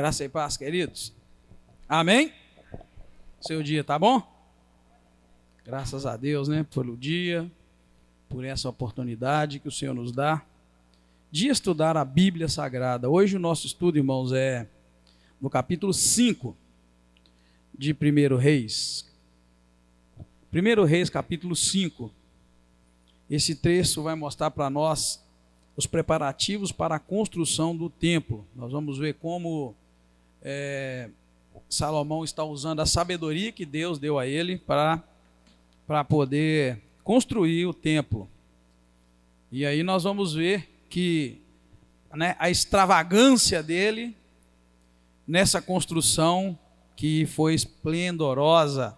Graça e paz, queridos. Amém? Seu dia tá bom? Graças a Deus, né? Pelo dia, por essa oportunidade que o Senhor nos dá de estudar a Bíblia Sagrada. Hoje o nosso estudo, irmãos, é no capítulo 5 de 1 Reis. 1 Reis, capítulo 5. Esse trecho vai mostrar para nós os preparativos para a construção do templo. Nós vamos ver como Salomão está usando a sabedoria que Deus deu a ele para poder construir o templo. E aí nós vamos ver que, né, a extravagância dele nessa construção que foi esplendorosa,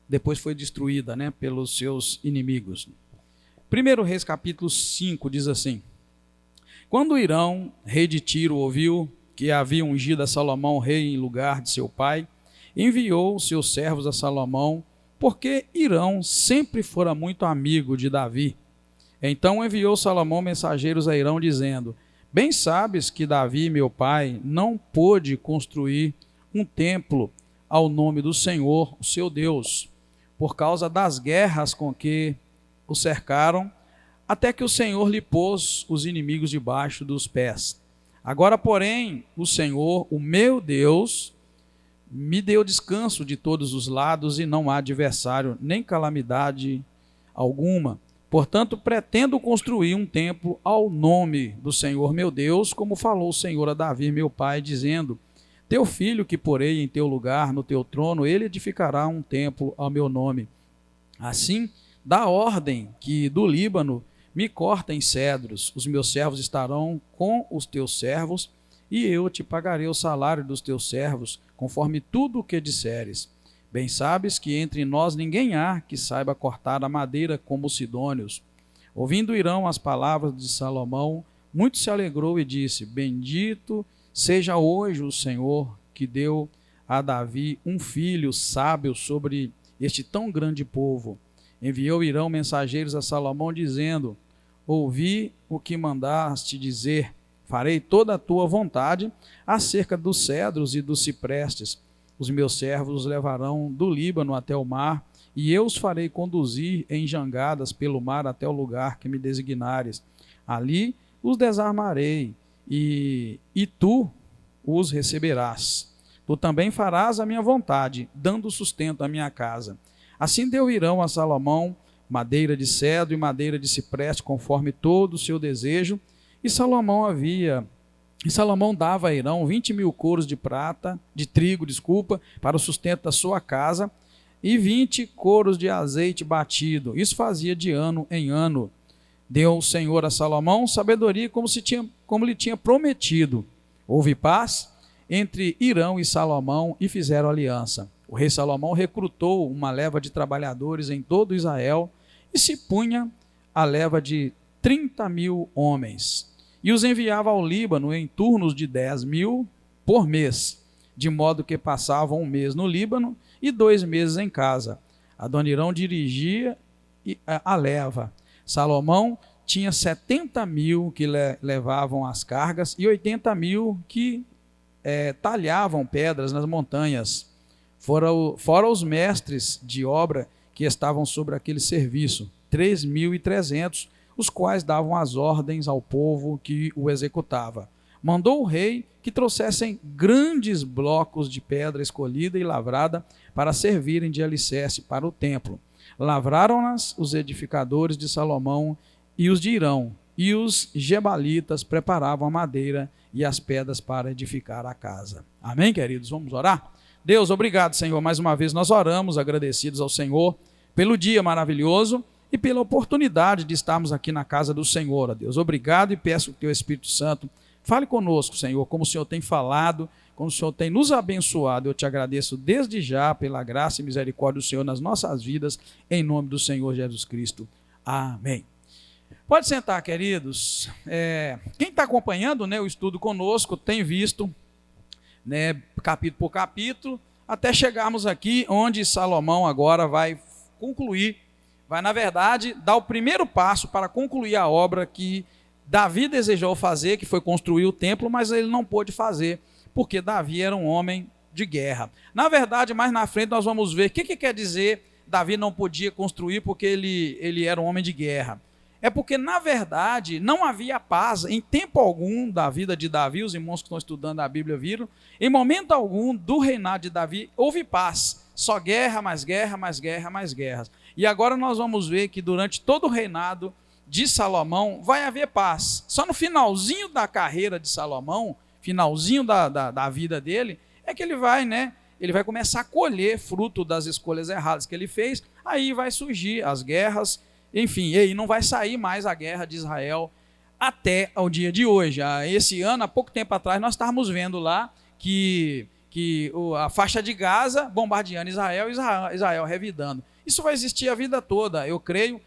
depois foi destruída, né, pelos seus inimigos. 1 Reis capítulo 5 diz assim: Quando Hirão, rei de Tiro, ouviu que havia ungido a Salomão rei em lugar de seu pai, enviou seus servos a Salomão, porque Hirão sempre fora muito amigo de Davi. Então enviou Salomão mensageiros a Hirão, dizendo: Bem sabes que Davi, meu pai, não pôde construir um templo ao nome do Senhor, o seu Deus, por causa das guerras com que o cercaram, até que o Senhor lhe pôs os inimigos debaixo dos pés. Agora, porém, o Senhor, o meu Deus, me deu descanso de todos os lados e não há adversário, nem calamidade alguma. Portanto, pretendo construir um templo ao nome do Senhor, meu Deus, como falou o Senhor a Davi, meu pai, dizendo: Teu filho que porei em teu lugar, no teu trono, ele edificará um templo ao meu nome. Assim, dá ordem que do Líbano me cortem cedros, os meus servos estarão com os teus servos, e eu te pagarei o salário dos teus servos, conforme tudo o que disseres. Bem sabes que entre nós ninguém há que saiba cortar a madeira como os sidônios. Ouvindo Hirão as palavras de Salomão, muito se alegrou e disse: Bendito seja hoje o Senhor, que deu a Davi um filho sábio sobre este tão grande povo. Enviou Hirão mensageiros a Salomão, dizendo: Ouvi o que mandaste dizer, farei toda a tua vontade acerca dos cedros e dos ciprestes. Os meus servos os levarão do Líbano até o mar, e eu os farei conduzir em jangadas pelo mar até o lugar que me designares. Ali os desarmarei, e tu os receberás. Tu também farás a minha vontade, dando sustento à minha casa. Assim deu Hirão a Salomão madeira de cedro e madeira de cipreste, conforme todo o seu desejo, e Salomão dava a Hirão 20.000 coros de trigo, para o sustento da sua casa, e 20 coros de azeite batido. Isso fazia de ano em ano. Deu o Senhor a Salomão sabedoria como lhe tinha prometido. Houve paz entre Hirão e Salomão e fizeram aliança. O rei Salomão recrutou uma leva de trabalhadores em todo Israel e se punha a leva de 30.000 homens. E os enviava ao Líbano em turnos de 10.000 por mês, de modo que passavam um mês no Líbano e 2 meses em casa. Adonirão dirigia a leva. Salomão tinha 70.000 que levavam as cargas e 80.000 que talhavam pedras nas montanhas, fora os mestres de obra que estavam sobre aquele serviço, 3.300, os quais davam as ordens ao povo que o executava. Mandou o rei que trouxessem grandes blocos de pedra escolhida e lavrada para servirem de alicerce para o templo. Lavraram-nas os edificadores de Salomão e os de Hirão, e os gebalitas preparavam a madeira e as pedras para edificar a casa. Amém, queridos? Vamos orar? Deus, obrigado, Senhor. Mais uma vez nós oramos, agradecidos ao Senhor pelo dia maravilhoso e pela oportunidade de estarmos aqui na casa do Senhor, ó Deus. Obrigado, e peço que o Teu Espírito Santo fale conosco, Senhor, como o Senhor tem falado, como o Senhor tem nos abençoado. Eu te agradeço desde já pela graça e misericórdia do Senhor nas nossas vidas, em nome do Senhor Jesus Cristo. Amém. Pode sentar, queridos. Quem está acompanhando, né, o estudo conosco tem visto, né, capítulo por capítulo, até chegarmos aqui onde Salomão agora vai concluir, na verdade, dar o primeiro passo para concluir a obra que Davi desejou fazer, que foi construir o templo, mas ele não pôde fazer porque Davi era um homem de guerra. Na verdade, mais na frente nós vamos ver o que quer dizer Davi não podia construir porque ele era um homem de guerra. É porque, na verdade, não havia paz em tempo algum da vida de Davi. Os irmãos que estão estudando a Bíblia viram. Em momento algum do reinado de Davi houve paz. Só guerra, mais guerra, mais guerra, mais guerras. E agora nós vamos ver que durante todo o reinado de Salomão vai haver paz. Só no finalzinho da carreira de Salomão, finalzinho da vida dele, é que ele vai começar a colher fruto das escolhas erradas que ele fez. Aí vai surgir as guerras. Enfim, e aí não vai sair mais a guerra de Israel até o dia de hoje. Esse ano, há pouco tempo atrás, nós estávamos vendo lá que a faixa de Gaza bombardeando Israel revidando. Isso vai existir a vida toda, eu creio,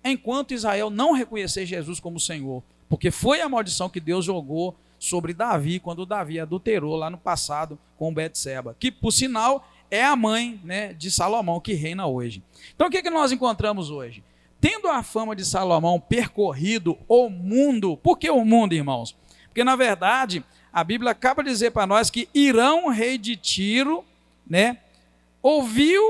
enquanto Israel não reconhecer Jesus como Senhor. Porque foi a maldição que Deus jogou sobre Davi, quando Davi adulterou lá no passado com Betseba, que, por sinal, é a mãe, né, de Salomão, que reina hoje. Então, o que nós encontramos hoje? Tendo a fama de Salomão percorrido o mundo, por que o mundo, irmãos? Porque, na verdade, a Bíblia acaba de dizer para nós que Irão, rei de Tiro, né, ouviu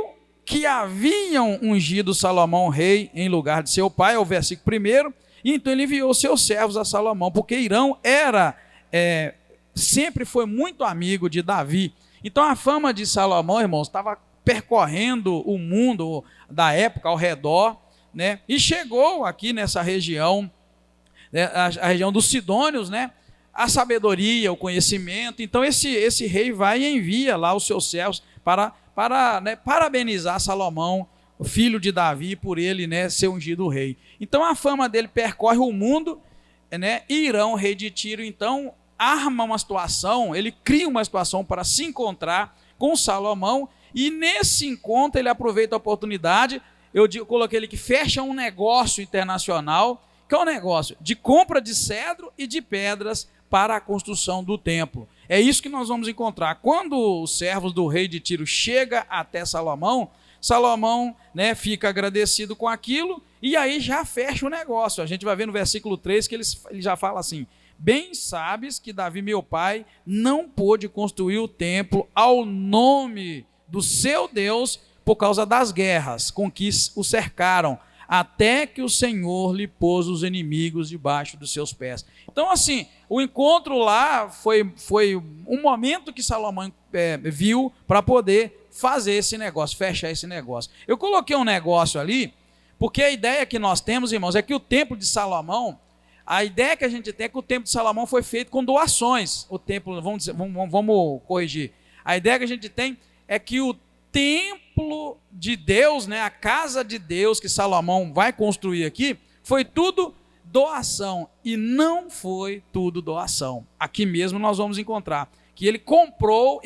que haviam ungido Salomão rei em lugar de seu pai, é o versículo 1, e então ele enviou seus servos a Salomão, porque Irão sempre foi muito amigo de Davi. Então a fama de Salomão, irmãos, estava percorrendo o mundo da época ao redor, né? E chegou aqui nessa região, né, a região dos Sidônios, né, a sabedoria, o conhecimento. Então esse rei vai e envia lá os seus servos para parabenizar Salomão, o filho de Davi, por ele, né, ser ungido rei. Então a fama dele percorre o mundo, né? E Irão, rei de Tiro, então arma uma situação, ele cria uma situação para se encontrar com Salomão, e nesse encontro ele aproveita a oportunidade. Eu coloquei ele que fecha um negócio internacional, que é um negócio de compra de cedro e de pedras para a construção do templo. É isso que nós vamos encontrar. Quando os servos do rei de Tiro chegam até Salomão, né, fica agradecido com aquilo, e aí já fecha o negócio. A gente vai ver no versículo 3 que ele já fala assim: bem sabes que Davi, meu pai, não pôde construir o templo ao nome do seu Deus, por causa das guerras com que o cercaram, até que o Senhor lhe pôs os inimigos debaixo dos seus pés. Então, assim, o encontro lá foi um momento que Salomão viu para poder fazer esse negócio, fechar esse negócio. Eu coloquei um negócio ali, porque a ideia que nós temos, irmãos, é que o templo de Salomão, a ideia que a gente tem é que o templo de Salomão foi feito com doações. O templo, vamos corrigir. A ideia que a gente tem é que o templo de Deus, né, a casa de Deus que Salomão vai construir aqui, foi tudo doação, e não foi tudo doação. Aqui mesmo nós vamos encontrar que ele comprou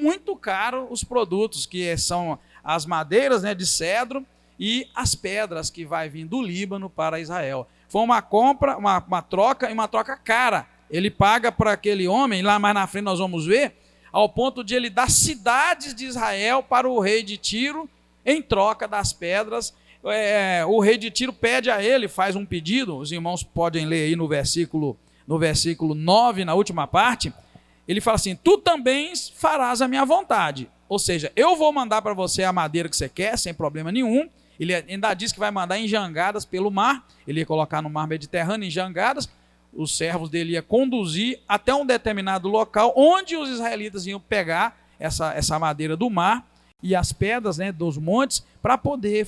muito caro os produtos, que são as madeiras, né, de cedro e as pedras que vai vir do Líbano para Israel. Foi uma compra, uma troca cara. Ele paga para aquele homem, lá mais na frente nós vamos ver, ao ponto de ele dar cidades de Israel para o rei de Tiro, em troca das pedras. O rei de Tiro pede a ele, faz um pedido, os irmãos podem ler aí no versículo 9, na última parte, ele fala assim: tu também farás a minha vontade, ou seja, eu vou mandar para você a madeira que você quer, sem problema nenhum. Ele ainda diz que vai mandar em jangadas pelo mar, ele ia colocar no mar Mediterrâneo em jangadas, os servos dele iam conduzir até um determinado local, onde os israelitas iam pegar essa madeira do mar e as pedras, né, dos montes, para poder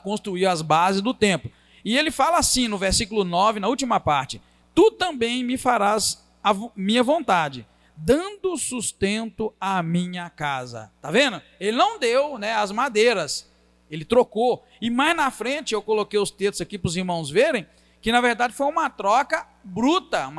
construir as bases do templo. E ele fala assim no versículo 9, na última parte: tu também me farás a minha vontade, dando sustento à minha casa. Tá vendo? Ele não deu, né, as madeiras, ele trocou. E mais na frente eu coloquei os textos aqui para os irmãos verem, que na verdade foi uma troca bruta,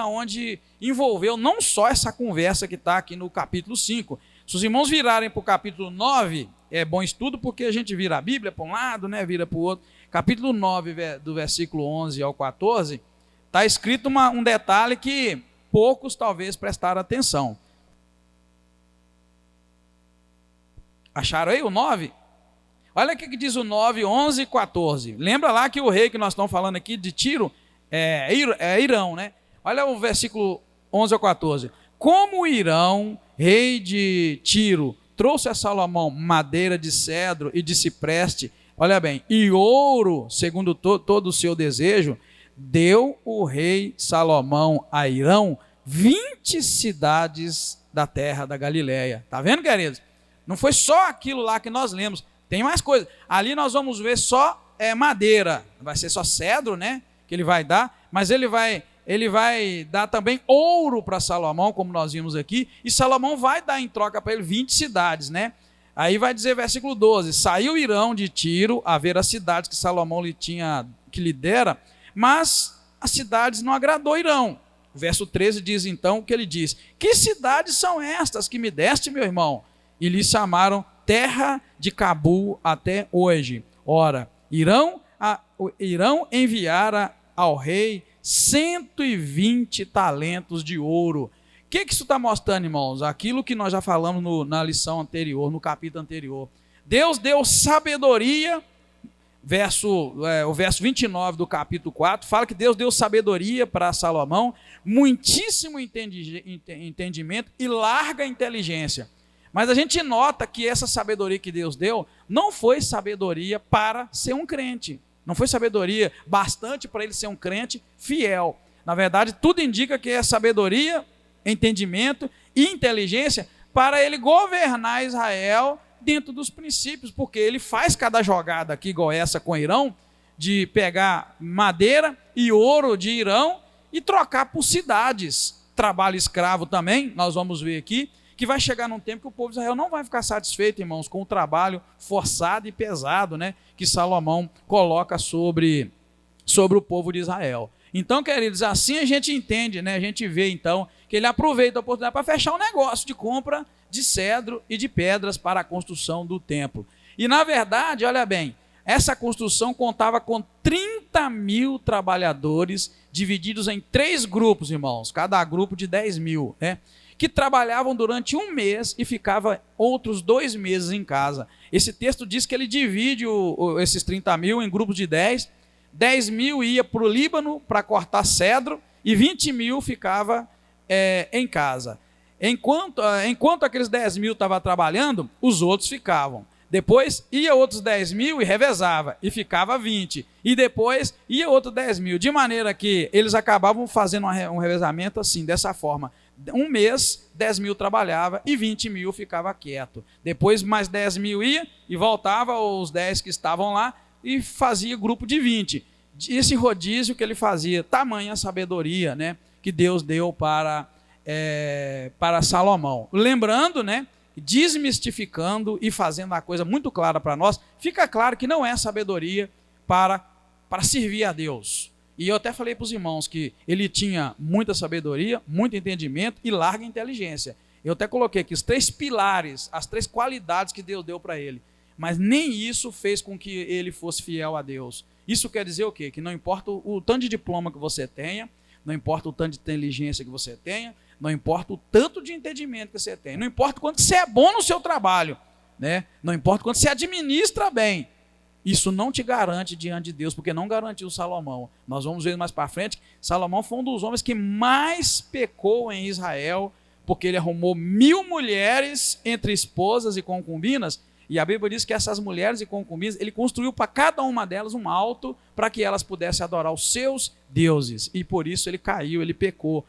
onde envolveu não só essa conversa que está aqui no capítulo 5. Se os irmãos virarem para o capítulo 9, é bom estudo, porque a gente vira a Bíblia para um lado, né, vira para o outro. Capítulo 9, do versículo 11 ao 14, está escrito um detalhe que poucos talvez prestaram atenção. Acharam aí o 9? Olha o que diz o 9, 11 e 14. Lembra lá que o rei que nós estamos falando aqui de Tiro é Irão, né? Olha o versículo 11 ao 14. Como Irão, rei de Tiro, trouxe a Salomão madeira de cedro e de cipreste, olha bem, e ouro, segundo todo o seu desejo, deu o rei Salomão a Irão 20 cidades da terra da Galileia. Está vendo, queridos? Não foi só aquilo lá que nós lemos, tem mais coisa. Ali nós vamos ver só madeira, vai ser só cedro, né? Que ele vai dar, mas ele vai dar também ouro para Salomão, como nós vimos aqui, e Salomão vai dar em troca para ele 20 cidades, né? Aí vai dizer versículo 12: saiu Irão de Tiro a ver as cidades que Salomão lhe dera, mas as cidades não agradou Irão. O verso 13 diz então o que ele diz: que cidades são estas que me deste, meu irmão? E lhe chamaram terra de Cabul até hoje. Ora, Irão enviara ao rei 120 talentos de ouro. O que isso está mostrando, irmãos? Aquilo que nós já falamos na lição anterior, no capítulo anterior. Deus deu sabedoria, o verso 29 do capítulo 4, fala que Deus deu sabedoria para Salomão, muitíssimo entendimento e larga inteligência. Mas a gente nota que essa sabedoria que Deus deu não foi sabedoria para ser um crente. Não foi sabedoria bastante para ele ser um crente fiel. Na verdade, tudo indica que é sabedoria, entendimento e inteligência para ele governar Israel dentro dos princípios, porque ele faz cada jogada aqui, igual essa com Irão, de pegar madeira e ouro de Irão e trocar por cidades. Trabalho escravo também, nós vamos ver aqui, que vai chegar num tempo que o povo de Israel não vai ficar satisfeito, irmãos, com o trabalho forçado e pesado, né, que Salomão coloca sobre o povo de Israel. Então, queridos, assim a gente entende, né, a gente vê então que ele aproveita a oportunidade para fechar um negócio de compra de cedro e de pedras para a construção do templo. E na verdade, olha bem, essa construção contava com 30.000 trabalhadores, divididos em 3 grupos, irmãos, cada grupo de 10.000, né? Que trabalhavam durante um mês e ficavam outros 2 meses em casa. Esse texto diz que ele divide esses 30.000 em grupos de 10. 10.000 ia para o Líbano para cortar cedro e 20.000 ficava em casa. Enquanto aqueles 10.000 estavam trabalhando, os outros ficavam. Depois ia outros 10.000 e revezava, e ficava 20. E depois ia outros 10.000, de maneira que eles acabavam fazendo um revezamento assim, dessa forma. Um mês, 10.000 trabalhava e 20.000 ficava quieto. Depois mais 10.000 ia e voltava os 10 que estavam lá e fazia grupo de 20. Esse rodízio que ele fazia, tamanha sabedoria, né, que Deus deu para Salomão. Lembrando, né, desmistificando e fazendo a coisa muito clara para nós, fica claro que não é sabedoria para servir a Deus. E eu até falei para os irmãos que ele tinha muita sabedoria, muito entendimento e larga inteligência. Eu até coloquei aqui os 3 pilares, as 3 qualidades que Deus deu para ele. Mas nem isso fez com que ele fosse fiel a Deus. Isso quer dizer o quê? Que não importa o tanto de diploma que você tenha, não importa o tanto de inteligência que você tenha, não importa o tanto de entendimento que você tem, não importa o quanto você é bom no seu trabalho, né? Não importa o quanto você administra bem. Isso não te garante diante de Deus, porque não garantiu Salomão. Nós vamos ver mais para frente, Salomão foi um dos homens que mais pecou em Israel, porque ele arrumou 1.000 mulheres entre esposas e concubinas, e a Bíblia diz que essas mulheres e concubinas, ele construiu para cada uma delas um alto, para que elas pudessem adorar os seus deuses, e por isso ele caiu, ele pecou.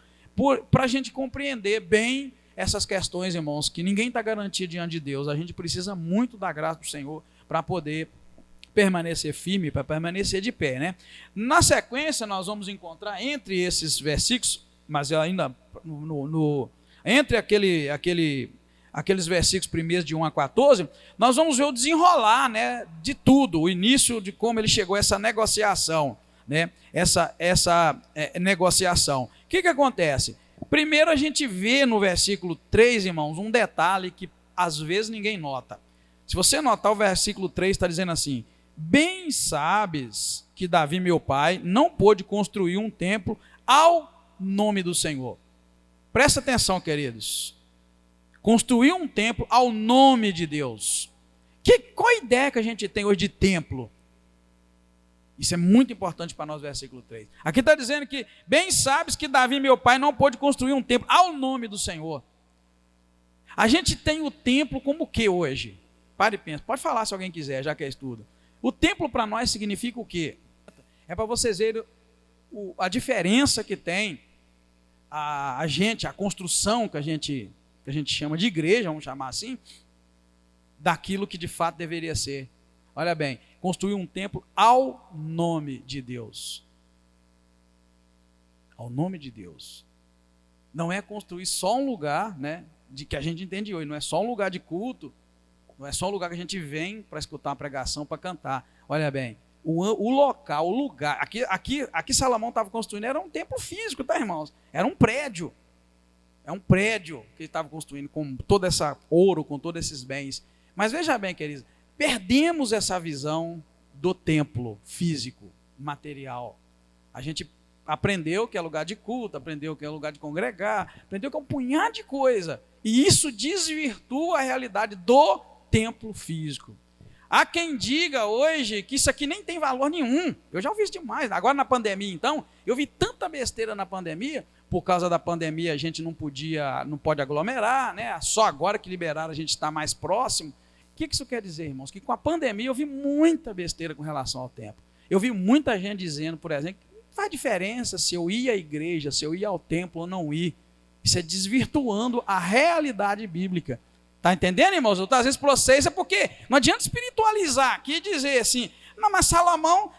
Para a gente compreender bem essas questões, irmãos, que ninguém está garantido diante de Deus, a gente precisa muito da graça do Senhor para poder permanecer firme, para permanecer de pé, né? Na sequência, nós vamos encontrar entre esses versículos, mas ainda entre aqueles versículos primeiros de 1 a 14, nós vamos ver o desenrolar, né, de tudo, o início de como ele chegou a essa negociação, né? Essa negociação. O que acontece? Primeiro a gente vê no versículo 3, irmãos, um detalhe que às vezes ninguém nota. Se você notar, o versículo 3 está dizendo assim: bem sabes que Davi, meu pai, não pôde construir um templo ao nome do Senhor. Presta atenção, queridos. Construir um templo ao nome de Deus. Qual a ideia que a gente tem hoje de templo? Isso é muito importante para nós, versículo 3. Aqui está dizendo que, bem sabes que Davi, meu pai, não pôde construir um templo ao nome do Senhor. A gente tem o templo como o que hoje? Pare e pensa. Pode falar se alguém quiser, já que é estudo. O templo para nós significa o quê? É para vocês verem a diferença que tem a construção que a gente chama de igreja, vamos chamar assim, daquilo que de fato deveria ser. Olha bem, construir um templo ao nome de Deus. Ao nome de Deus. Não é construir só um lugar, né, de que a gente entende hoje, não é só um lugar de culto, não é só um lugar que a gente vem para escutar uma pregação, para cantar. Olha bem, o local, o lugar, aqui Salomão estava construindo, era um templo físico, tá, irmãos? Era um prédio. É um prédio que ele estava construindo com todo esse ouro, com todos esses bens. Mas veja bem, queridos, perdemos essa visão do templo físico, material. A gente aprendeu que é lugar de culto, aprendeu que é lugar de congregar, aprendeu que é um punhado de coisa. E isso desvirtua a realidade do templo físico. Há quem diga hoje que isso aqui nem tem valor nenhum. Eu já ouvi isso demais. Agora na pandemia, então, eu vi tanta besteira na pandemia. Por causa da pandemia a gente não pode aglomerar, né? Só agora que liberaram a gente está mais próximo. O que isso quer dizer, irmãos? Que com a pandemia eu vi muita besteira com relação ao templo. Eu vi muita gente dizendo, por exemplo, que não faz diferença se eu ir à igreja, se eu ir ao templo ou não ir. Isso é desvirtuando a realidade bíblica. Está entendendo, irmãos? Eu estou às vezes para vocês, é porque não adianta espiritualizar aqui e dizer assim, não, mas Salomão,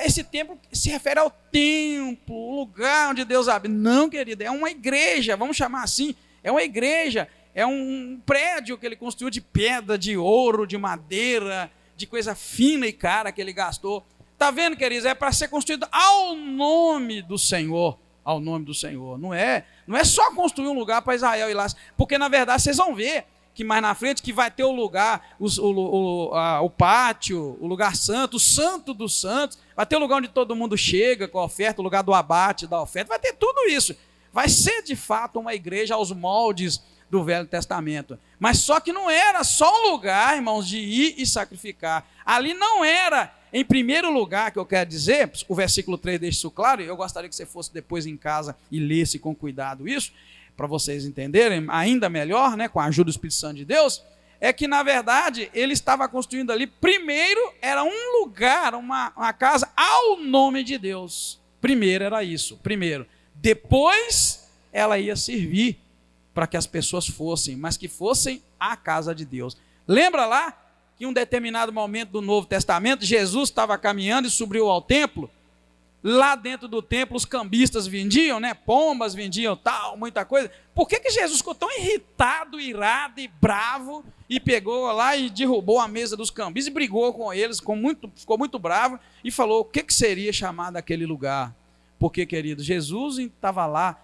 esse templo se refere ao templo, o lugar onde Deus habita. Não, querido, é uma igreja, vamos chamar assim, é uma igreja, é um prédio que ele construiu de pedra, de ouro, de madeira, de coisa fina e cara que ele gastou. Está vendo, queridos? É para ser construído ao nome do Senhor. Ao nome do Senhor. Não é só construir um lugar para Israel ir lá, porque na verdade vocês vão ver que mais na frente que vai ter o lugar, o pátio, o lugar santo, o santo dos santos, vai ter o lugar onde todo mundo chega com a oferta, o lugar do abate, da oferta, vai ter tudo isso. Vai ser de fato uma igreja aos moldes do Velho Testamento. Mas só que não era só um lugar, irmãos, de ir e sacrificar. Ali não era, em primeiro lugar, que eu quero dizer, o versículo 3 deixa isso claro, e eu gostaria que você fosse depois em casa e lesse com cuidado isso, para vocês entenderem ainda melhor, né, com a ajuda do Espírito Santo de Deus, é que na verdade ele estava construindo ali, primeiro era um lugar, uma casa ao nome de Deus. Primeiro era isso, primeiro. Depois ela ia servir para que as pessoas fossem, mas que fossem à casa de Deus. Lembra lá que em um determinado momento do Novo Testamento, Jesus estava caminhando e subiu ao templo. Lá dentro do templo os cambistas vendiam, né? Pombas vendiam, tal, muita coisa. Por que Jesus ficou tão irritado, irado e bravo e pegou lá e derrubou a mesa dos cambistas e brigou com eles, ficou muito bravo e falou o que seria chamado aquele lugar? Porque, querido, Jesus estava lá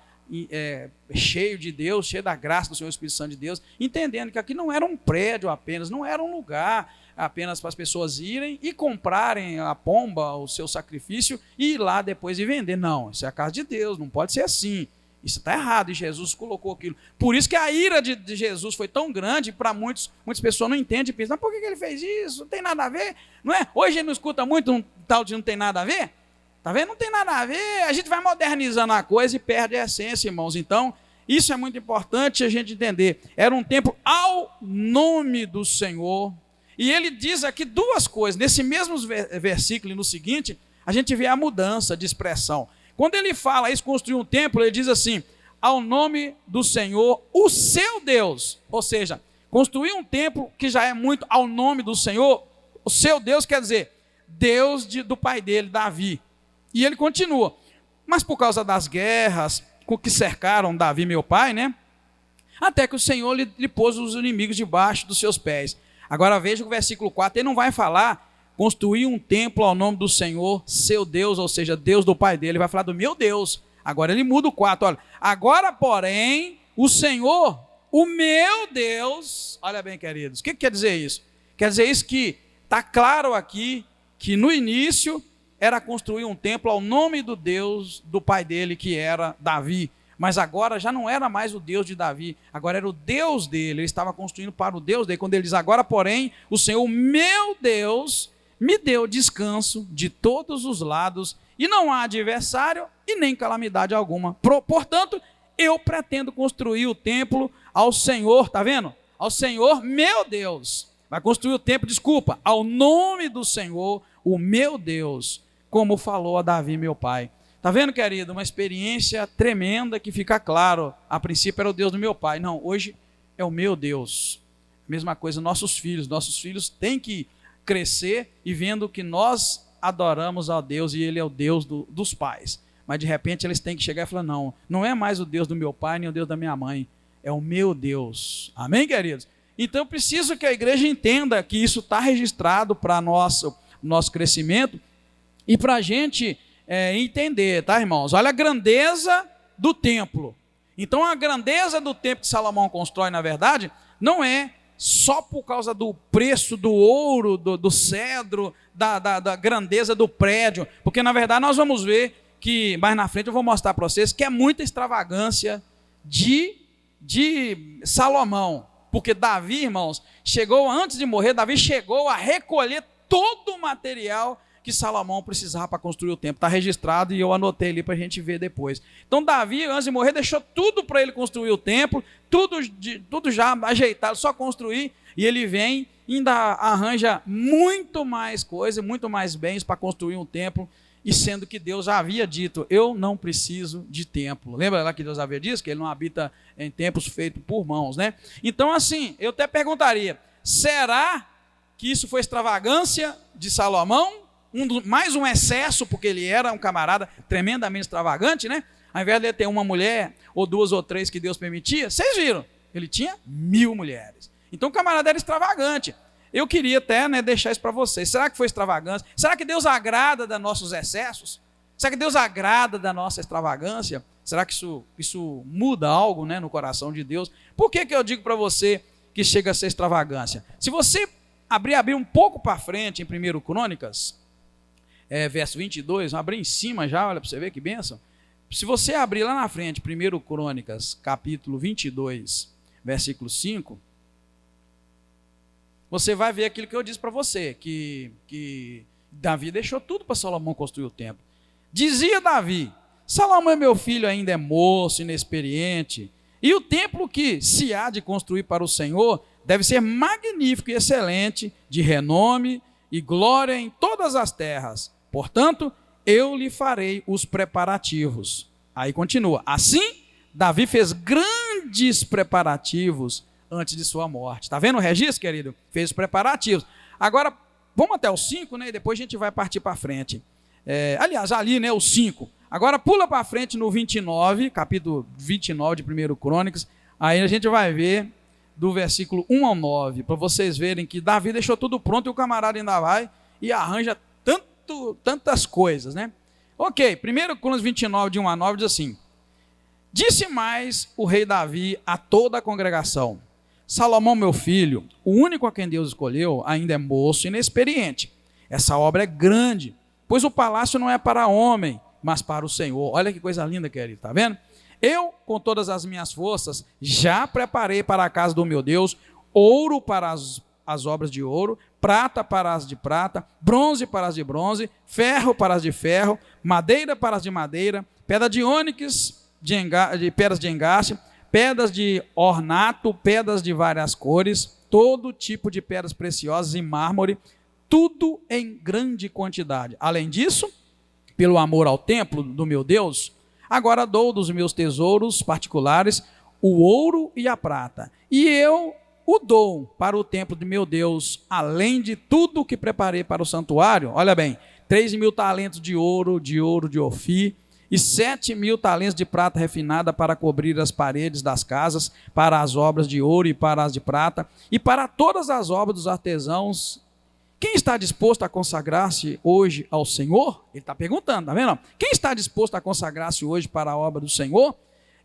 cheio de Deus, cheio da graça do Senhor Espírito Santo de Deus, entendendo que aqui não era um prédio apenas, não era um lugar apenas para as pessoas irem e comprarem a pomba, o seu sacrifício, e ir lá depois e vender. Não, isso é a casa de Deus, não pode ser assim. Isso está errado, e Jesus colocou aquilo. Por isso que a ira de Jesus foi tão grande, para muitas pessoas não entendem e pensam, mas por que ele fez isso? Não tem nada a ver, não é? Hoje a gente não escuta muito um tal de não tem nada a ver? Está vendo? Não tem nada a ver, a gente vai modernizando a coisa e perde a essência, irmãos. Então, isso é muito importante a gente entender. Era um templo ao nome do Senhor. E ele diz aqui duas coisas. Nesse mesmo versículo e no seguinte, a gente vê a mudança de expressão. Quando ele fala isso, construir um templo, ele diz assim, ao nome do Senhor, o seu Deus. Ou seja, construir um templo que já é muito ao nome do Senhor, o seu Deus quer dizer, Deus do pai dele, Davi. E ele continua, mas por causa das guerras com que cercaram Davi, meu pai, né? Até que o Senhor lhe pôs os inimigos debaixo dos seus pés. Agora veja o versículo 4, ele não vai falar construir um templo ao nome do Senhor, seu Deus, ou seja, Deus do pai dele, ele vai falar do meu Deus. Agora ele muda o 4, olha. Agora, porém, o Senhor, o meu Deus, olha bem, queridos, o que quer dizer isso? Quer dizer isso que está claro aqui que no início era construir um templo ao nome do Deus do pai dele, que era Davi. Mas agora já não era mais o Deus de Davi, agora era o Deus dele, ele estava construindo para o Deus dele. Quando ele diz agora, porém, o Senhor, meu Deus, me deu descanso de todos os lados, e não há adversário e nem calamidade alguma. Portanto, eu pretendo construir o templo ao Senhor, tá vendo? Ao Senhor, meu Deus. Vai construir o templo, desculpa, ao nome do Senhor, o meu Deus, como falou a Davi, meu pai. Tá vendo, querido? Uma experiência tremenda que fica claro. A princípio era o Deus do meu pai. Não, hoje é o meu Deus. Mesma coisa, nossos filhos têm que crescer e vendo que nós adoramos a Deus e Ele é o Deus dos pais. Mas de repente eles têm que chegar e falar, não é mais o Deus do meu pai nem o Deus da minha mãe, é o meu Deus. Amém, queridos? Então eu preciso que a igreja entenda que isso está registrado para nosso crescimento e para a gente entender, tá, irmãos? Olha a grandeza do templo. Então a grandeza do templo que Salomão constrói, na verdade, não é só por causa do preço do ouro, do cedro, da grandeza do prédio, porque na verdade nós vamos ver que mais na frente eu vou mostrar para vocês que é muita extravagância de Salomão, porque Davi, irmãos, antes de morrer, Davi chegou a recolher todo o material que Salomão precisava para construir o templo. Está registrado e eu anotei ali para a gente ver depois. Então Davi, antes de morrer, deixou tudo para ele construir o templo, tudo já ajeitado, só construir, e ele vem e ainda arranja muito mais coisa, muito mais bens para construir um templo, e sendo que Deus já havia dito, eu não preciso de templo. Lembra lá que Deus havia dito que ele não habita em templos feitos por mãos, né? Então assim, eu até perguntaria, será que isso foi extravagância de Salomão? Mais um excesso, porque ele era um camarada tremendamente extravagante, né? Ao invés de ele ter uma mulher, ou duas ou três que Deus permitia, vocês viram, ele tinha 1000 mulheres. Então o camarada era extravagante. Eu queria até deixar isso para vocês. Será que foi extravagância? Será que Deus agrada dos nossos excessos? Será que Deus agrada da nossa extravagância? Será que isso muda algo, no coração de Deus? Por que eu digo para você que chega a ser extravagância? Se você abrir um pouco para frente em 1 Crônicas, verso 22, abrir em cima já, olha para você ver que bênção. Se você abrir lá na frente, 1 Crônicas, capítulo 22, versículo 5, você vai ver aquilo que eu disse para você, que Davi deixou tudo para Salomão construir o templo. Dizia Davi, Salomão, meu filho, ainda é moço, inexperiente, e o templo que se há de construir para o Senhor deve ser magnífico e excelente, de renome e glória em todas as terras. Portanto, eu lhe farei os preparativos. Aí continua. Assim, Davi fez grandes preparativos antes de sua morte. Está vendo o registro, querido? Fez os preparativos. Agora, vamos até o 5, e depois a gente vai partir para frente. Aliás, ali, o 5. Agora, pula para frente no 29, capítulo 29 de 1 Crônicas. Aí a gente vai ver do versículo 1 ao 9, para vocês verem que Davi deixou tudo pronto e o camarada ainda vai e arranja tantas coisas, Ok, 1 Crônicas 29, de 1 a 9, diz assim, disse mais o rei Davi a toda a congregação, Salomão, meu filho, o único a quem Deus escolheu, ainda é moço e inexperiente. Essa obra é grande, pois o palácio não é para homem, mas para o Senhor. Olha que coisa linda, querido, está vendo? Eu, com todas as minhas forças, já preparei para a casa do meu Deus, ouro para as obras de ouro, prata para as de prata, bronze para as de bronze, ferro para as de ferro, madeira para as de madeira, pedra de ônix, de pedras de engaste, pedras de ornato, pedras de várias cores, todo tipo de pedras preciosas e mármore, tudo em grande quantidade. Além disso, pelo amor ao templo do meu Deus, agora dou dos meus tesouros particulares o ouro e a prata, e eu o dou para o templo de meu Deus, além de tudo que preparei para o santuário. Olha bem, 3.000 talentos de ouro de Ofir, e 7.000 talentos de prata refinada para cobrir as paredes das casas, para as obras de ouro e para as de prata, e para todas as obras dos artesãos. Quem está disposto a consagrar-se hoje ao Senhor? Ele está perguntando, está vendo? Quem está disposto a consagrar-se hoje para a obra do Senhor?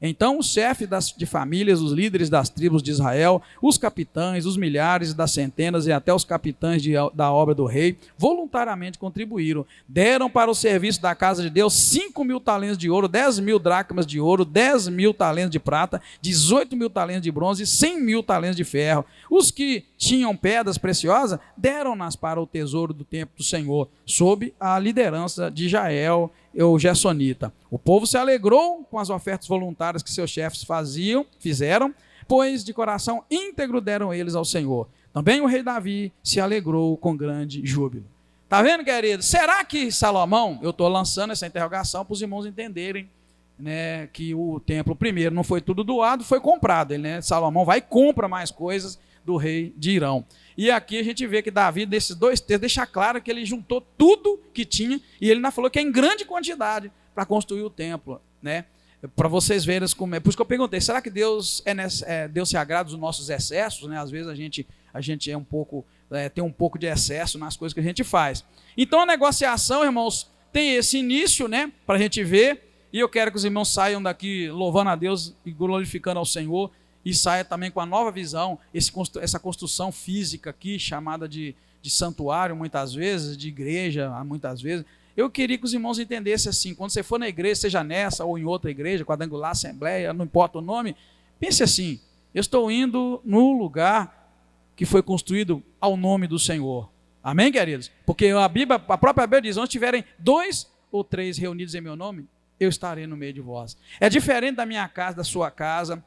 Então os chefes de famílias, os líderes das tribos de Israel, os capitães, os milhares das centenas e até os capitães da obra do rei, voluntariamente contribuíram. Deram para o serviço da casa de Deus 5.000 talentos de ouro, 10.000 dracmas de ouro, 10.000 talentos de prata, 18.000 talentos de bronze e 100.000 talentos de ferro. Os que tinham pedras preciosas, deram-nas para o tesouro do templo do Senhor, sob a liderança de Jael, o Gersonita. O povo se alegrou com as ofertas voluntárias que seus chefes fizeram, pois de coração íntegro deram eles ao Senhor. Também o rei Davi se alegrou com grande júbilo. Está vendo, querido? Será que Salomão, eu estou lançando essa interrogação para os irmãos entenderem, né, que o templo primeiro não foi tudo doado, foi comprado. Salomão vai e compra mais coisas do rei de Irão. E aqui a gente vê que Davi, desses 2 textos, deixa claro que ele juntou tudo que tinha, e ele ainda falou que é em grande quantidade para construir o templo, né? Para vocês verem como é. Por isso que eu perguntei, será que Deus se agrada dos nossos excessos, né? Às vezes a gente é tem um pouco de excesso nas coisas que a gente faz. Então a negociação, irmãos, tem esse início, né? Para a gente ver, e eu quero que os irmãos saiam daqui louvando a Deus e glorificando ao Senhor, e saia também com a nova visão, essa construção física aqui, chamada de santuário muitas vezes, de igreja muitas vezes. Eu queria que os irmãos entendessem assim, quando você for na igreja, seja nessa ou em outra igreja, quadrangular, assembleia, não importa o nome, pense assim, eu estou indo no lugar que foi construído ao nome do Senhor. Amém, queridos? Porque a própria Bíblia diz, onde tiverem 2 ou 3 reunidos em meu nome, eu estarei no meio de vós. É diferente da minha casa, da sua casa,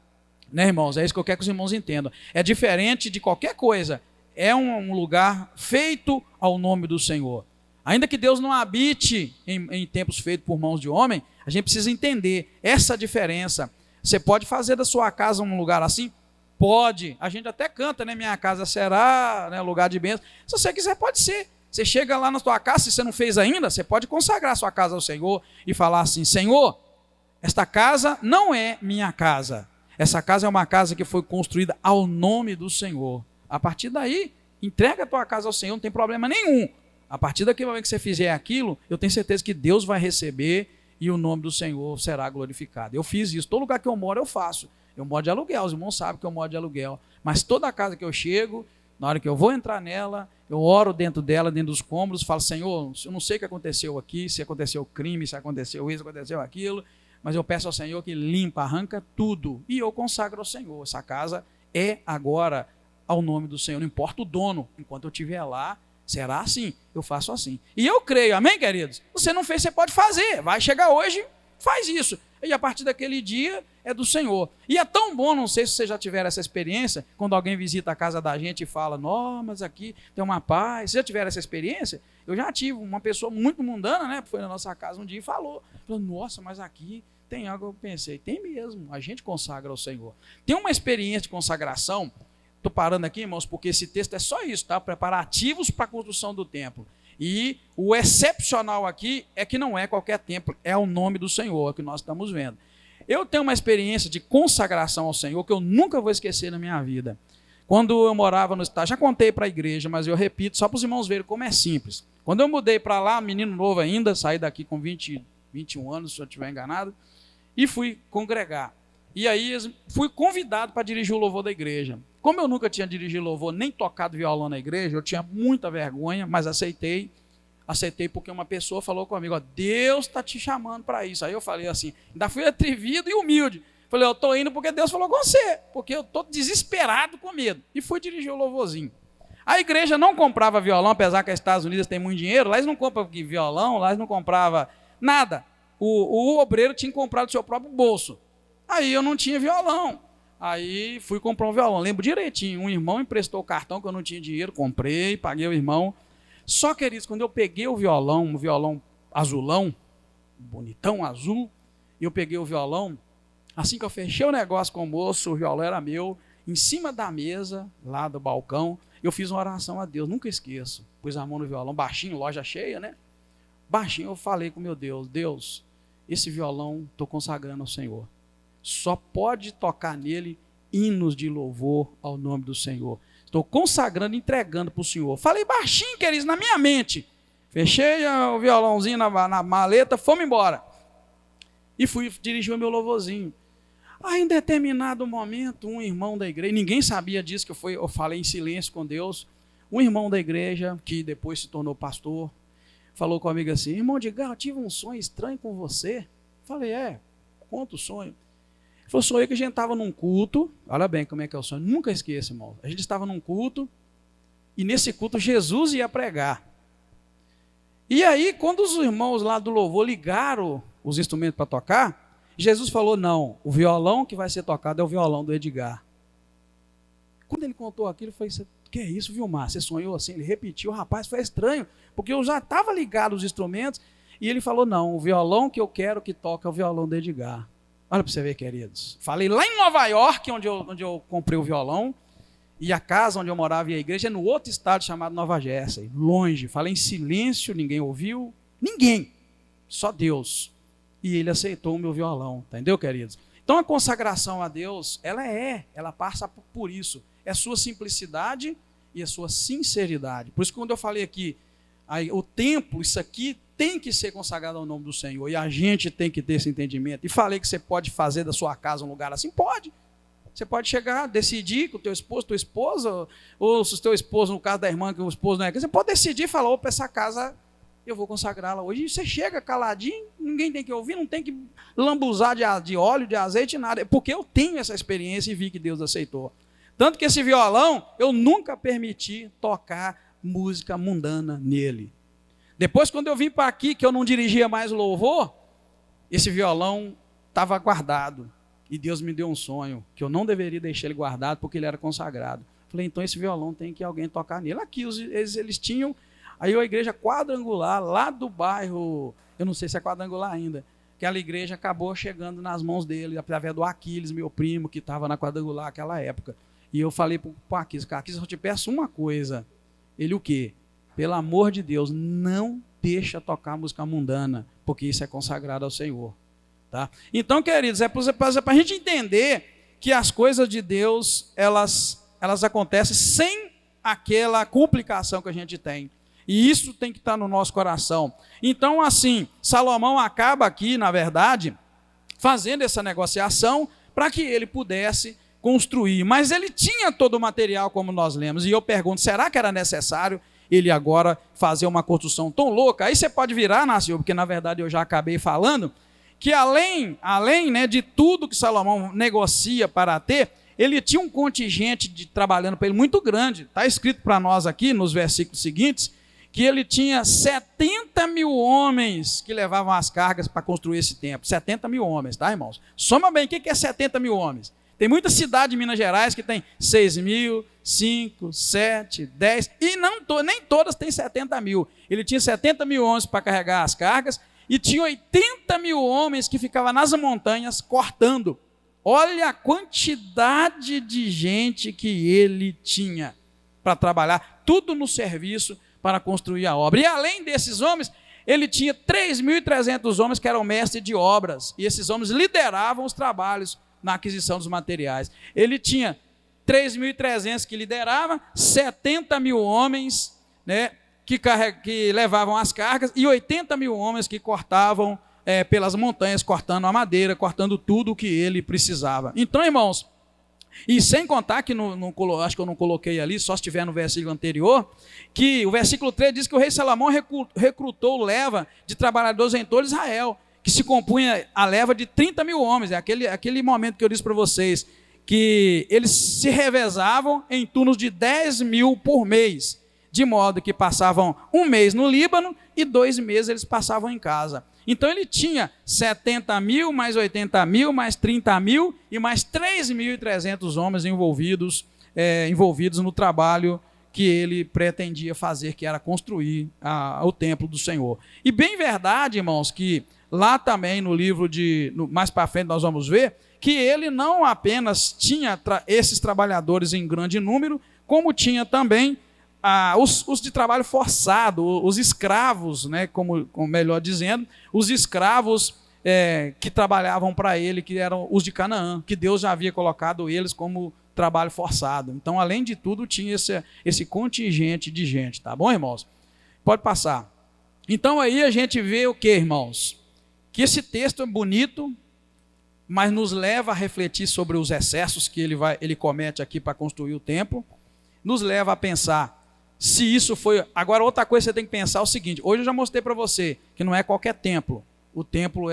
né, irmãos? É isso que eu quero que os irmãos entendam. É diferente de qualquer coisa. É um lugar feito ao nome do Senhor. Ainda que Deus não habite em templos feitos por mãos de homem, a gente precisa entender essa diferença. Você pode fazer da sua casa um lugar assim? Pode. A gente até canta, né? Minha casa será, né, lugar de bênção. Se você quiser, pode ser. Você chega lá na sua casa, se você não fez ainda, você pode consagrar a sua casa ao Senhor e falar assim, Senhor, esta casa não é minha casa. Essa casa é uma casa que foi construída ao nome do Senhor. A partir daí, entrega a tua casa ao Senhor, não tem problema nenhum. A partir daquele momento que você fizer aquilo, eu tenho certeza que Deus vai receber e o nome do Senhor será glorificado. Eu fiz isso, todo lugar que eu moro eu faço. Eu moro de aluguel, os irmãos sabem que eu moro de aluguel. Mas toda casa que eu chego, na hora que eu vou entrar nela, eu oro dentro dela, dentro dos cômodos, falo, Senhor, eu não sei o que aconteceu aqui, se aconteceu crime, se aconteceu isso, se aconteceu aquilo, mas eu peço ao Senhor que limpa, arranca tudo. E eu consagro ao Senhor. Essa casa é agora ao nome do Senhor. Não importa o dono. Enquanto eu estiver lá, será assim. Eu faço assim. E eu creio. Amém, queridos? Você não fez, você pode fazer. Vai chegar hoje, faz isso. E a partir daquele dia é do Senhor. E é tão bom, não sei se vocês já tiveram essa experiência, quando alguém visita a casa da gente e fala, não, mas aqui tem uma paz. Vocês já tiveram essa experiência? Eu já tive. Uma pessoa muito mundana, né? Foi na nossa casa um dia e falou, nossa, mas aqui tem algo. Eu pensei, tem mesmo. A gente consagra ao Senhor. Tem uma experiência de consagração. Estou parando aqui, irmãos, porque esse texto é só isso, tá? Preparativos para a construção do templo. E o excepcional aqui é que não é qualquer templo, é o nome do Senhor que nós estamos vendo. Eu tenho uma experiência de consagração ao Senhor que eu nunca vou esquecer na minha vida. Quando eu morava no estado, já contei para a igreja, mas eu repito só para os irmãos verem como é simples. Quando eu mudei para lá, menino novo ainda, saí daqui com 21 anos, se eu estiver enganado, e fui congregar. E aí fui convidado para dirigir o louvor da igreja. Como eu nunca tinha dirigido louvor, nem tocado violão na igreja, eu tinha muita vergonha, mas aceitei. Aceitei porque uma pessoa falou comigo, ó, Deus está te chamando para isso. Aí eu falei assim, ainda fui atrevido e humilde. Falei, eu estou indo porque Deus falou com você, porque eu estou desesperado com medo. E fui dirigir o louvorzinho. A igreja não comprava violão, apesar que os Estados Unidos tem muito dinheiro, lá eles não compram violão, lá eles não compravam nada. O obreiro tinha que comprar do seu próprio bolso. Aí eu não tinha violão. Aí fui comprar um violão. Lembro direitinho. Um irmão emprestou o cartão que eu não tinha dinheiro. Comprei, paguei o irmão. Só, queridos, quando eu peguei o violão, um violão azulão, bonitão, azul, e eu peguei o violão, assim que eu fechei o negócio com o moço, o violão era meu, em cima da mesa, lá do balcão, eu fiz uma oração a Deus. Nunca esqueço. Pus a mão no violão, baixinho, loja cheia, né? Baixinho, eu falei com meu Deus, Deus, esse violão estou consagrando ao Senhor. Só pode tocar nele hinos de louvor ao nome do Senhor. Estou consagrando, entregando para o Senhor. Falei baixinho, queridos, na minha mente. Fechei o violãozinho na maleta, fomos embora. E fui dirigir o meu louvorzinho. Aí, em determinado momento, um irmão da igreja, ninguém sabia disso, que eu falei em silêncio com Deus, um irmão da igreja, que depois se tornou pastor, falou comigo assim: irmão Edgar, eu tive um sonho estranho com você. Falei: conta o sonho. Ele falou: sonhei que a gente estava num culto, olha bem como é que é o sonho, nunca esqueça, irmão. A gente estava num culto, e nesse culto Jesus ia pregar. E aí, quando os irmãos lá do louvor ligaram os instrumentos para tocar, Jesus falou: não, o violão que vai ser tocado é o violão do Edgar. Quando ele contou aquilo, eu falei: que é isso, Vilmar? Você sonhou assim? Ele repetiu. Rapaz, foi estranho, porque eu já estava ligado os instrumentos, e ele falou: não, o violão que eu quero que toque é o violão do Edgar. Olha para você ver, queridos. Falei lá em Nova York, onde eu comprei o violão, e a casa onde eu morava e a igreja é no outro estado chamado Nova Jersey, longe. Falei em silêncio, ninguém ouviu, ninguém, só Deus. E ele aceitou o meu violão, entendeu, queridos? Então a consagração a Deus, ela passa por isso. É a sua simplicidade e a sua sinceridade. Por isso que quando eu falei aqui, o templo, isso aqui tem que ser consagrado ao nome do Senhor, e a gente tem que ter esse entendimento. E falei que você pode fazer da sua casa um lugar assim? Pode. Você pode chegar, decidir com o teu esposo, tua esposa, ou se o teu esposo, no caso da irmã, que o esposo não é aqui, você pode decidir e falar: opa, essa casa eu vou consagrá-la hoje. E você chega caladinho, ninguém tem que ouvir, não tem que lambuzar de óleo, de azeite, nada. Porque eu tenho essa experiência e vi que Deus aceitou. Tanto que esse violão, eu nunca permiti tocar música mundana nele. Depois, quando eu vim para aqui, que eu não dirigia mais o louvor, esse violão estava guardado. E Deus me deu um sonho, que eu não deveria deixar ele guardado, porque ele era consagrado. Falei: então esse violão tem que alguém tocar nele. Aqui eles tinham, aí a igreja quadrangular, lá do bairro, eu não sei se é quadrangular ainda, aquela igreja acabou chegando nas mãos dele, através do Aquiles, meu primo, que estava na quadrangular naquela época. E eu falei para o Aquiles: eu te peço uma coisa. Ele: o quê? Pelo amor de Deus, não deixa tocar música mundana, porque isso é consagrado ao Senhor. Tá? Então, queridos, é para a gente entender que as coisas de Deus, elas acontecem sem aquela complicação que a gente tem. E isso tem que estar no nosso coração. Então, assim, Salomão acaba aqui, na verdade, fazendo essa negociação para que ele pudesse construir. Mas ele tinha todo o material, como nós lemos. E eu pergunto: será que era necessário ele agora fazer uma construção tão louca? Aí você pode virar, Nasceu, porque na verdade eu já acabei falando, que além né, de tudo que Salomão negocia para ter, ele tinha um contingente trabalhando para ele muito grande. Está escrito para nós aqui, nos versículos seguintes, que ele tinha 70 mil homens que levavam as cargas para construir esse templo. 70 mil homens, tá, irmãos? Soma bem, o que é 70 mil homens? Tem muita cidade de Minas Gerais que tem 6 mil, 5, 7, 10, e nem todas têm 70 mil. Ele tinha 70 mil homens para carregar as cargas, e tinha 80 mil homens que ficavam nas montanhas cortando. Olha a quantidade de gente que ele tinha para trabalhar, tudo no serviço para construir a obra. E além desses homens, ele tinha 3.300 homens que eram mestres de obras, e esses homens lideravam os trabalhos na aquisição dos materiais. Ele tinha 3.300 que lideravam, 70 mil homens, né, que levavam as cargas, e 80 mil homens que cortavam pelas montanhas, cortando a madeira, cortando tudo o que ele precisava. Então, irmãos, e sem contar que, acho que eu não coloquei ali, só se estiver no versículo anterior, que o versículo 3 diz que o rei Salomão recrutou leva de trabalhadores em todo Israel, que se compunha a leva de 30 mil homens. É aquele momento que eu disse para vocês, que eles se revezavam em turnos de 10 mil por mês, de modo que passavam um mês no Líbano e 2 meses eles passavam em casa. Então ele tinha 70 mil, mais 80 mil, mais 30 mil e mais 3.300 homens envolvidos no trabalho que ele pretendia fazer, que era construir o templo do Senhor. E bem verdade, irmãos, que lá também no livro mais para frente nós vamos ver, que ele não apenas tinha esses trabalhadores em grande número, como tinha também os de trabalho forçado, os escravos, né, como melhor dizendo, os escravos que trabalhavam para ele, que eram os de Canaã, que Deus já havia colocado eles como trabalho forçado. Então, além de tudo, tinha esse contingente de gente, tá bom, irmãos? Pode passar. Então, aí a gente vê o que, irmãos? Que esse texto é bonito, mas nos leva a refletir sobre os excessos que ele comete aqui para construir o templo, nos leva a pensar se isso foi... Agora, outra coisa que você tem que pensar é o seguinte, hoje eu já mostrei para você que não é qualquer templo, o templo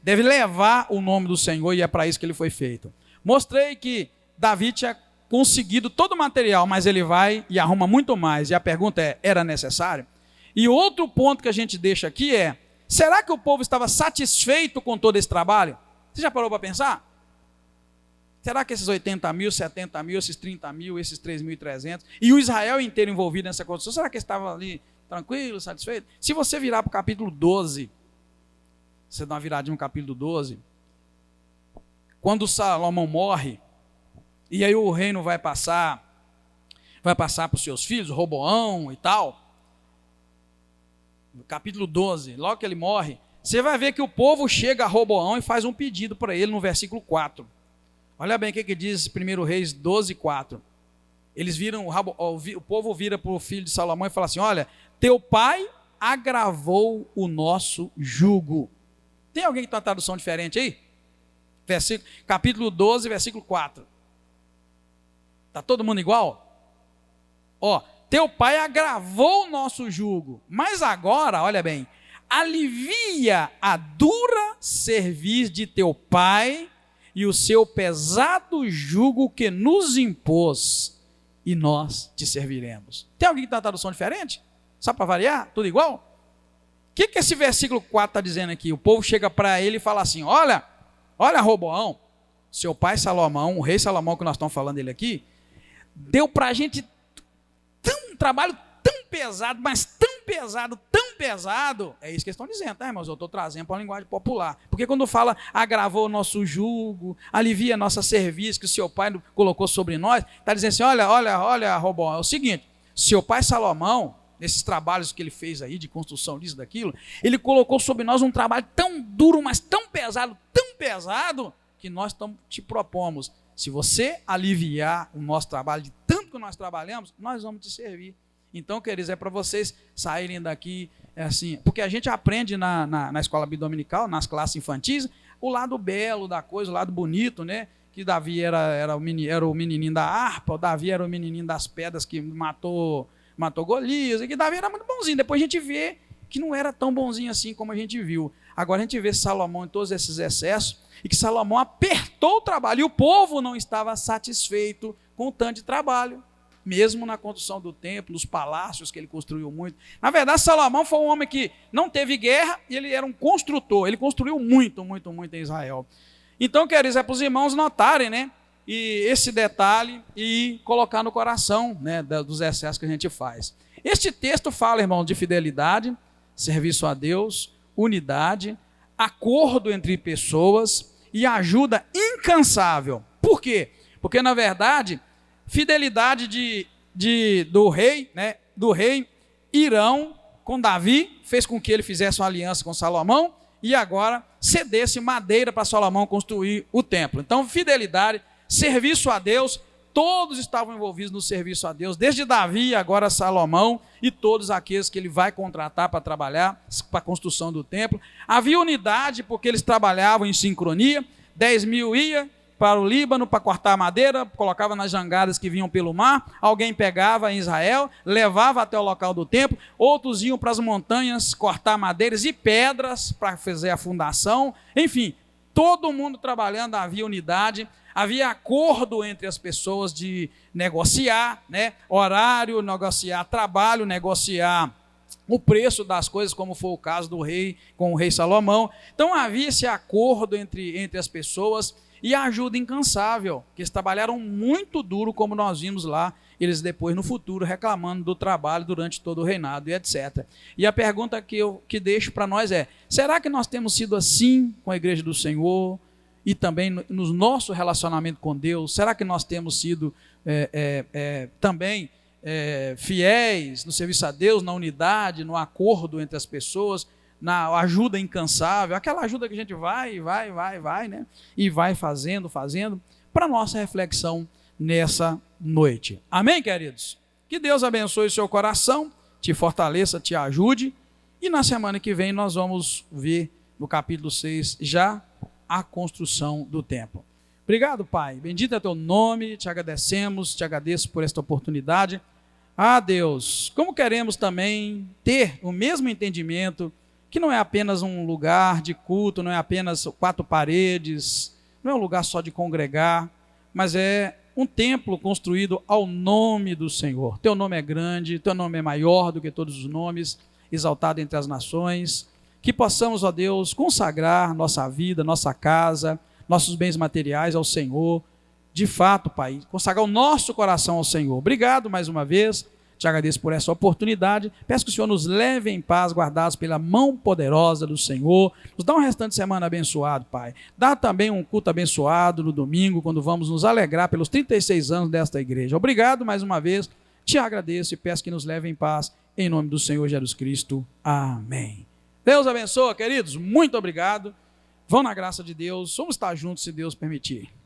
deve levar o nome do Senhor e é para isso que ele foi feito. Mostrei que Davi tinha conseguido todo o material, mas ele vai e arruma muito mais, e a pergunta é, era necessário? E outro ponto que a gente deixa aqui é, será que o povo estava satisfeito com todo esse trabalho? Você já parou para pensar? Será que esses 80 mil, 70 mil, esses 30 mil, esses 3.300, e o Israel inteiro envolvido nessa construção, será que eles estavam ali tranquilo, satisfeito? Se você virar para o capítulo 12, você dá uma viradinha no capítulo 12, quando Salomão morre, e aí o reino vai passar para os seus filhos, Roboão e tal, no capítulo 12, logo que ele morre, você vai ver que o povo chega a Roboão e faz um pedido para ele no versículo 4. Olha bem o que diz 1 Reis 12, 4. Eles viram, o povo vira para o filho de Salomão e fala assim, olha, teu pai agravou o nosso jugo. Tem alguém que tem uma tradução diferente aí? Capítulo 12, versículo 4. Está todo mundo igual? Ó, teu pai agravou o nosso jugo, mas agora, olha bem, alivia a dura cerviz de teu pai e o seu pesado jugo que nos impôs, e nós te serviremos. Tem alguém que tem uma tradução diferente? Só para variar? Tudo igual? O que esse versículo 4 está dizendo aqui? O povo chega para ele e fala assim, olha Roboão, seu pai Salomão, o rei Salomão que nós estamos falando dele aqui, deu para a gente um trabalho tão pesado, mas tão pesado, é isso que eles estão dizendo, tá, irmãos? Eu estou trazendo para uma linguagem popular, porque quando fala agravou o nosso jugo, alivia a nossa cerviz que o seu pai colocou sobre nós, está dizendo assim, olha, Roboão, é o seguinte, seu pai Salomão, nesses trabalhos que ele fez aí, de construção disso, daquilo, ele colocou sobre nós um trabalho tão duro, mas tão pesado, que nós te propomos, se você aliviar o nosso trabalho de tanto que nós trabalhamos, nós vamos te servir. Então, queridos, é para vocês saírem daqui, assim, porque a gente aprende na escola bidominical, nas classes infantis, o lado belo da coisa, o lado bonito, né? Que Davi era o menininho da harpa, o Davi era o menininho das pedras que matou Golias, e que Davi era muito bonzinho. Depois a gente vê que não era tão bonzinho assim como a gente viu. Agora a gente vê Salomão em todos esses excessos, e que Salomão apertou o trabalho, e o povo não estava satisfeito com o tanto de trabalho, mesmo na construção do templo, nos palácios que ele construiu muito. Na verdade, Salomão foi um homem que não teve guerra, e ele era um construtor, ele construiu muito em Israel. Então, queridos, é para os irmãos notarem, né, e esse detalhe e colocar no coração, né, dos excessos que a gente faz. Este texto fala, irmão, de fidelidade, serviço a Deus, unidade, acordo entre pessoas e ajuda incansável. Por quê? Porque, na verdade, fidelidade do rei, né, do rei Irão com Davi, fez com que ele fizesse uma aliança com Salomão e agora cedesse madeira para Salomão construir o templo. Então, fidelidade, serviço a Deus, todos estavam envolvidos no serviço a Deus, desde Davi, agora Salomão, e todos aqueles que ele vai contratar para trabalhar para a construção do templo. Havia unidade, porque eles trabalhavam em sincronia, 10 mil ia para o Líbano para cortar madeira, colocava nas jangadas que vinham pelo mar, alguém pegava em Israel, levava até o local do templo, outros iam para as montanhas cortar madeiras e pedras para fazer a fundação, enfim, todo mundo trabalhando, havia unidade, havia acordo entre as pessoas de negociar, né, horário, negociar trabalho, negociar o preço das coisas, como foi o caso do rei com o rei Salomão. Então havia esse acordo entre as pessoas e a ajuda incansável, que eles trabalharam muito duro, como nós vimos lá, eles depois no futuro reclamando do trabalho durante todo o reinado e etc. E a pergunta que deixo para nós é, será que nós temos sido assim com a igreja do Senhor e também no nosso relacionamento com Deus? Será que nós temos sido também fiéis no serviço a Deus, na unidade, no acordo entre as pessoas, na ajuda incansável, aquela ajuda que a gente vai, né? E vai fazendo, para nossa reflexão nessa noite. Amém, queridos? Que Deus abençoe o seu coração, te fortaleça, te ajude, e na semana que vem nós vamos ver no capítulo 6 já a construção do templo. Obrigado, Pai. Bendito é teu nome, te agradecemos, te agradeço por esta oportunidade. Ah, Deus, como queremos também ter o mesmo entendimento, que não é apenas um lugar de culto, não é apenas 4 paredes, não é um lugar só de congregar, mas é um templo construído ao nome do Senhor. Teu nome é grande, teu nome é maior do que todos os nomes, exaltado entre as nações. Que possamos, ó Deus, consagrar nossa vida, nossa casa, nossos bens materiais ao Senhor. De fato, Pai, consagrar o nosso coração ao Senhor. Obrigado mais uma vez. Te agradeço por essa oportunidade. Peço que o Senhor nos leve em paz, guardados pela mão poderosa do Senhor. Nos dá um restante de semana abençoado, Pai. Dá também um culto abençoado no domingo, quando vamos nos alegrar pelos 36 anos desta igreja. Obrigado mais uma vez. Te agradeço e peço que nos leve em paz. Em nome do Senhor Jesus Cristo. Amém. Deus abençoe, queridos. Muito obrigado. Vão na graça de Deus. Vamos estar juntos, se Deus permitir.